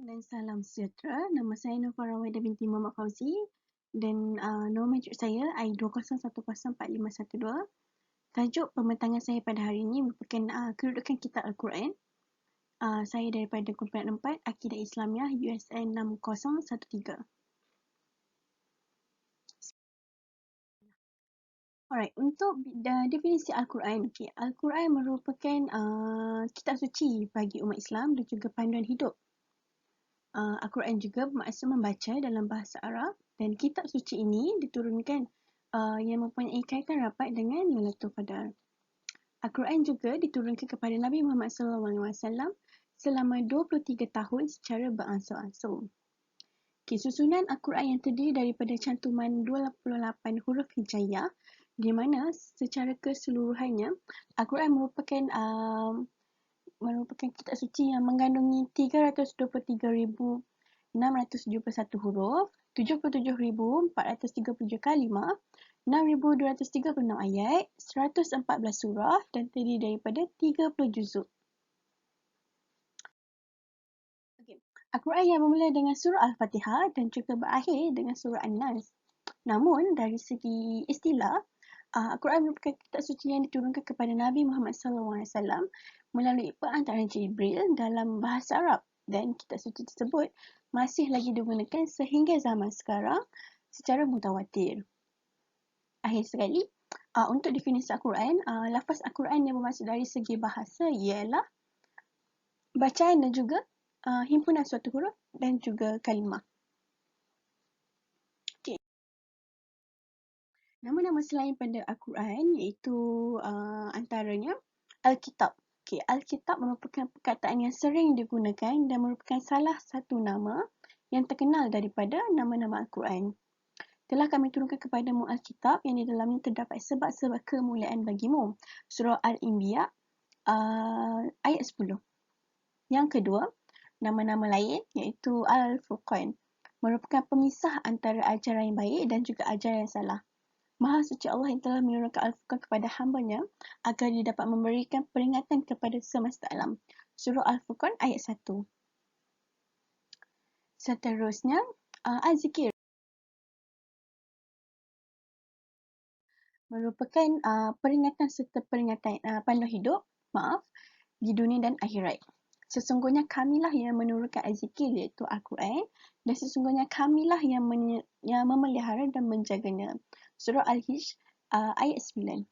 Dan salam sejahtera. Nama saya Nova Rawaidah binti Muhammad Fauzi dan nombor mejuk saya I20104512. Tajuk pembentangan saya pada hari ini merupakan kedudukan kitab Al-Quran. Saya daripada kumpulan 4 Akidah Islamiah USN 6013. Alright, untuk definisi Al-Quran. Okay. Al-Quran merupakan kitab suci bagi umat Islam dan juga panduan hidup. Al-Quran juga bermaksud membaca dalam bahasa Arab dan kitab suci ini diturunkan yang mempunyai kaitan rapat dengan Lailatul Qadar. Al-Quran juga diturunkan kepada Nabi Muhammad SAW selama 23 tahun secara beransur-ansur. Susunan Al-Quran yang terdiri daripada cantuman 28 huruf hijaiyah di mana secara keseluruhannya Al-Quran merupakan kitab suci yang mengandungi 323,671 huruf, 77,437 kalimah, 6,236 ayat, 114 surah dan terdiri daripada 30 juzuk. Al-Quran yang bermula dengan surah Al-Fatihah dan juga berakhir dengan surah An-Nas. Namun, dari segi istilah, Al-Quran merupakan kitab suci yang diturunkan kepada Nabi Muhammad SAW melalui perantaraan Jibril dalam bahasa Arab dan kitab suci tersebut masih lagi digunakan sehingga zaman sekarang secara mutawatir. Akhir sekali, untuk definisi Al-Quran, lafaz Al-Quran yang bermaksud dari segi bahasa ialah bacaan dan juga himpunan suatu huruf dan juga kalimah. Nama-nama selain pada Al-Quran iaitu antaranya Al-Kitab. Al-Kitab merupakan perkataan yang sering digunakan dan merupakan salah satu nama yang terkenal daripada nama-nama Al-Quran. Telah kami turunkan kepadamu Al-Kitab yang di dalamnya terdapat sebab-sebab kemuliaan bagimu. Surah Al-Anbiya ayat 10. Yang kedua, nama-nama lain iaitu Al-Furqan. Merupakan pemisah antara ajaran yang baik dan juga ajaran yang salah. Maha suci Allah yang telah menurunkan Al-Furqan kepada hamba-Nya agar dia dapat memberikan peringatan kepada semesta alam. Surah Al-Furqan ayat 1. Seterusnya, Az-Zikir merupakan peringatan serta peringatan panduan hidup, di dunia dan akhirat. Sesungguhnya kamilah yang menurunkan Az-Zikir iaitu Al-Quran dan sesungguhnya kamilah yang memelihara dan menjaganya. Surah Al-Hijr ayat 9.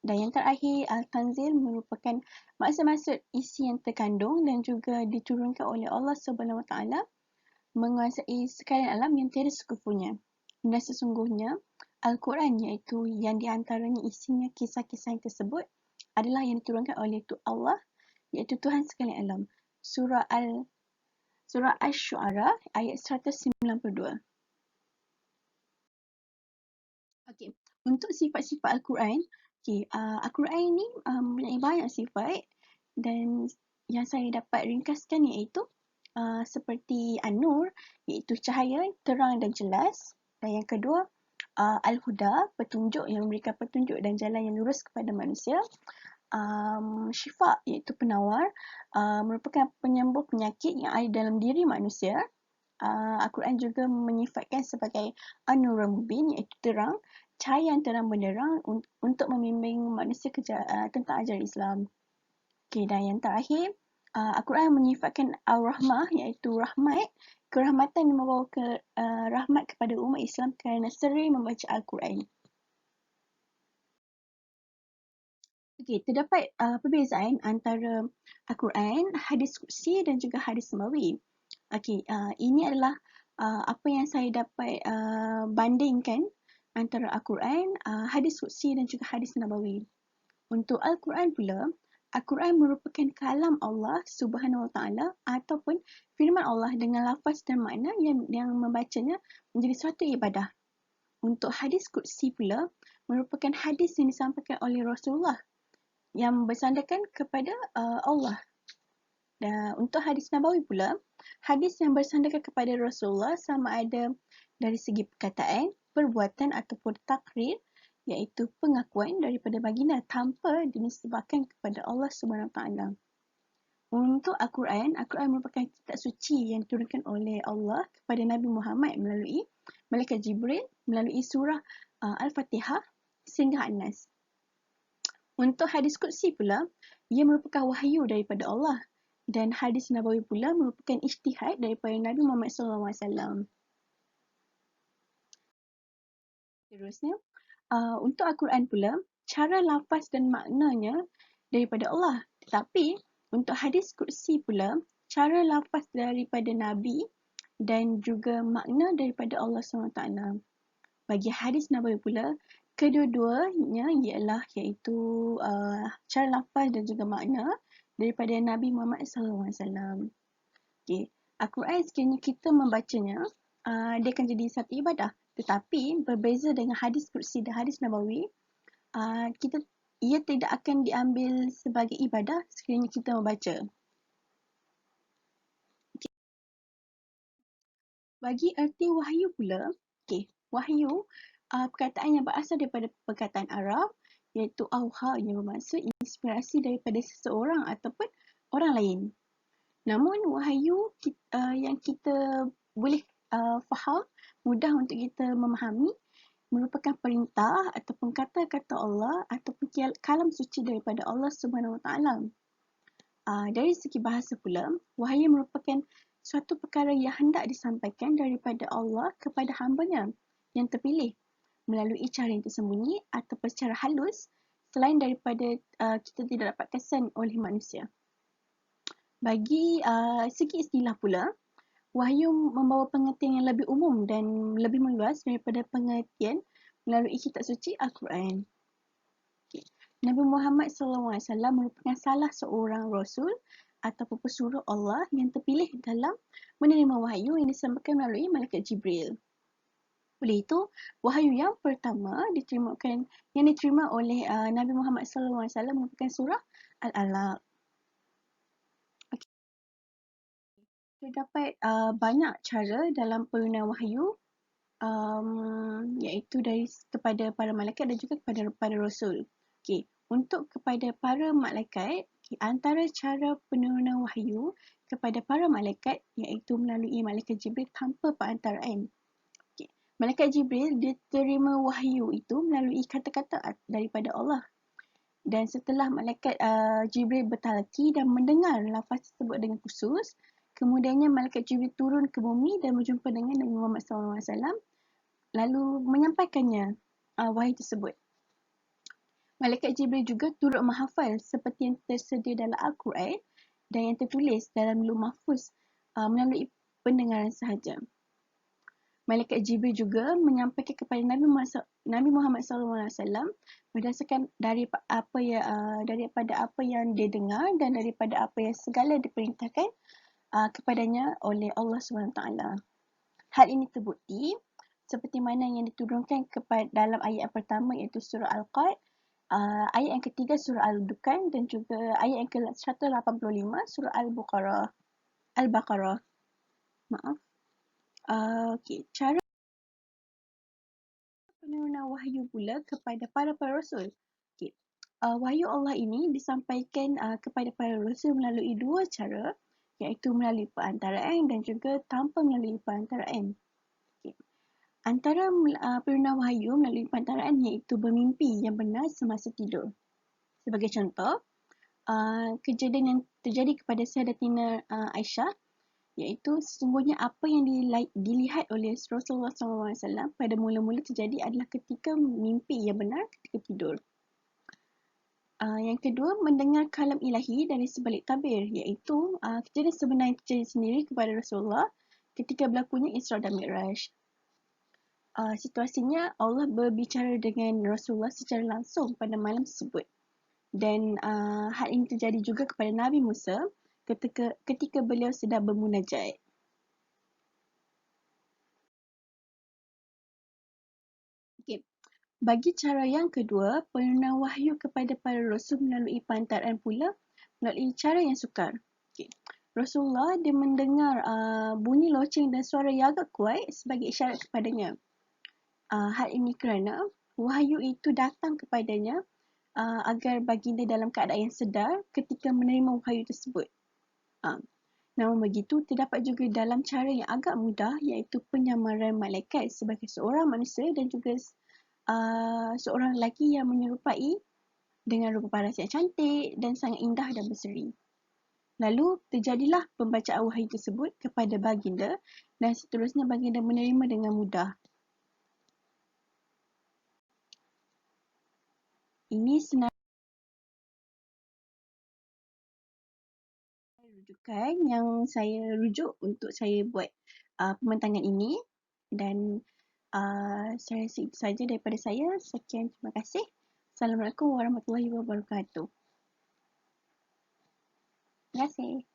Dan yang terakhir, Al-Tanzil merupakan maksud-maksud isi yang terkandung dan juga diturunkan oleh Allah SWT menguasai sekalian alam yang tiada sekufunya. Dan sesungguhnya Al-Quran iaitu yang diantaranya isinya kisah-kisah yang tersebut adalah yang diturunkan oleh Allah iaitu Tuhan sekalian alam. Surah Asy-Syu'ara ayat 192. Okey, untuk sifat-sifat Al-Quran, Al-Quran ini mempunyai banyak sifat dan yang saya dapat ringkaskan iaitu seperti An-Nur iaitu cahaya, terang dan jelas. Dan yang kedua, Al-Huda, petunjuk yang memberikan petunjuk dan jalan yang lurus kepada manusia. Syifa iaitu penawar, merupakan penyembuh penyakit yang ada dalam diri manusia. Al-Quran juga menyifatkan sebagai An-Nurul Mubin iaitu terang, cahaya yang terang benderang untuk membimbing manusia tentang ajaran Islam. Dan yang terakhir, Al-Quran menyifatkan Ar-Rahmah iaitu rahmat, kerahmatan yang membawa rahmat kepada umat Islam kerana sering membaca Al-Quran. Terdapat perbezaan antara Al-Quran, hadis qudsi dan juga hadis nabawi. Ini adalah apa yang saya dapat bandingkan antara Al-Quran, hadis qudsi dan juga hadis nabawi. Untuk Al-Quran pula, Al-Quran merupakan kalam Allah Subhanahu Wa Taala ataupun firman Allah dengan lafaz dan makna yang membacanya menjadi suatu ibadah. Untuk hadis qudsi pula merupakan hadis yang disampaikan oleh Rasulullah yang bersandarkan kepada Allah. Dan untuk hadis nabawi pula, hadis yang bersandarkan kepada Rasulullah sama ada dari segi perkataan, perbuatan ataupun takrir, iaitu pengakuan daripada baginda tanpa dinisbahkan kepada Allah Subhanahu Wa Taala. Untuk Al-Quran, Al-Quran merupakan kitab suci yang diturunkan oleh Allah kepada Nabi Muhammad melalui Malaikat Jibril, melalui surah Al-Fatihah sehingga An-Nas. Untuk hadis Qudsi pula, ia merupakan wahyu daripada Allah dan hadis Nabawi pula merupakan ijtihad daripada Nabi Muhammad SAW. Seterusnya, untuk Al-Quran pula, cara lafaz dan maknanya daripada Allah. Tetapi, untuk hadis Qudsi pula, cara lafaz daripada Nabi dan juga makna daripada Allah SWT. Bagi hadis Nabawi pula, kedua-duanya ialah iaitu cara lafaz dan juga makna daripada Nabi Muhammad SAW. Okay. Al-Quran sekiranya kita membacanya, dia akan jadi satu ibadah. Tetapi berbeza dengan hadis Qudsi dan hadis Nabawi, ia tidak akan diambil sebagai ibadah sekiranya kita membaca. Okay. Bagi erti wahyu pula, wahyu perkataan yang berasal daripada perkataan Arab iaitu auha yang bermaksud inspirasi daripada seseorang ataupun orang lain. Namun wahyu yang kita boleh faham, mudah untuk kita memahami, merupakan perintah ataupun kata-kata Allah ataupun kalam suci daripada Allah Subhanahu Wa Taala. Dari segi bahasa pula, wahyu merupakan suatu perkara yang hendak disampaikan daripada Allah kepada hamba-Nya yang terpilih melalui cara yang tersembunyi ataupun secara halus selain daripada kita tidak dapat kesan oleh manusia. Bagi segi istilah pula, wahyu membawa pengertian yang lebih umum dan lebih meluas daripada pengertian melalui kitab suci Al-Quran. Nabi Muhammad SAW merupakan salah seorang rasul ataupun pesuruh Allah yang terpilih dalam menerima wahyu yang disampaikan melalui Malaikat Jibril. Oleh itu, wahyu yang pertama yang diterima oleh Nabi Muhammad SAW merupakan surah Al-Alaq. Terdapat banyak cara dalam penerimaan wahyu, iaitu kepada para malaikat dan juga kepada para rasul. Untuk kepada para malaikat, antara cara penerimaan wahyu kepada para malaikat iaitu melalui Malaikat Jibril tanpa perantaraan. Malaikat Jibril dia terima wahyu itu melalui kata-kata daripada Allah. Dan setelah Malaikat Jibril bertalaki dan mendengar lafaz tersebut dengan khusus, kemudiannya Malaikat Jibril turun ke bumi dan berjumpa dengan Nabi Muhammad SAW lalu menyampaikannya wahyu tersebut. Malaikat Jibril juga turut menghafal seperti yang tersedia dalam Al-Quran dan yang tertulis dalam Lauh Mahfuz melalui pendengaran sahaja. Malaikat Jibril juga menyampaikan kepada Nabi Muhammad SAW berdasarkan daripada apa yang dia dengar dan daripada apa yang segala diperintahkan kepadanya oleh Allah SWT. Hal ini terbukti seperti mana yang diturunkan dalam ayat yang pertama iaitu surah Al-Qad, ayat yang ketiga surah Al-Dukhan dan juga ayat yang ke-185 surah Al-Baqarah. Cara penerimaan wahyu pula kepada para rasul. Wahyu Allah ini disampaikan kepada para rasul melalui dua cara, iaitu melalui perantaraan dan juga tanpa melalui perantaraan. Antara penerimaan wahyu melalui perantaraan iaitu bermimpi yang benar semasa tidur. Sebagai contoh, kejadian yang terjadi kepada Sayyidatina Aisyah, iaitu sesungguhnya apa yang dilihat oleh Rasulullah SAW pada mula-mula terjadi adalah ketika mimpi yang benar ketika tidur. Yang kedua, mendengar kalam ilahi dari sebalik tabir, iaitu kejadian sebenar yang terjadi sendiri kepada Rasulullah ketika berlakunya Isra dan Mi'raj. Situasinya Allah berbicara dengan Rasulullah secara langsung pada malam tersebut. Dan hal ini terjadi juga kepada Nabi Musa ketika beliau sedang bermunajat. Bagi cara yang kedua, penerimaan wahyu kepada para rasul melalui perantaraan pula melalui cara yang sukar. Rasulullah dia mendengar bunyi loceng dan suara yang agak kuat sebagai isyarat kepadanya. Hal ini kerana wahyu itu datang kepadanya agar baginda dalam keadaan yang sedar ketika menerima wahyu tersebut. Namun begitu, terdapat juga dalam cara yang agak mudah iaitu penyamaran malaikat sebagai seorang manusia dan juga seorang lelaki yang menyerupai dengan rupa paras yang cantik dan sangat indah dan berseri. Lalu terjadilah pembacaan wahyu tersebut kepada baginda dan seterusnya baginda menerima dengan mudah. Ini senarai rujukan yang saya rujuk untuk saya buat pembentangan ini dan saya rasa itu saja daripada saya. Sekian, terima kasih. Assalamualaikum warahmatullahi wabarakatuh. Terima kasih.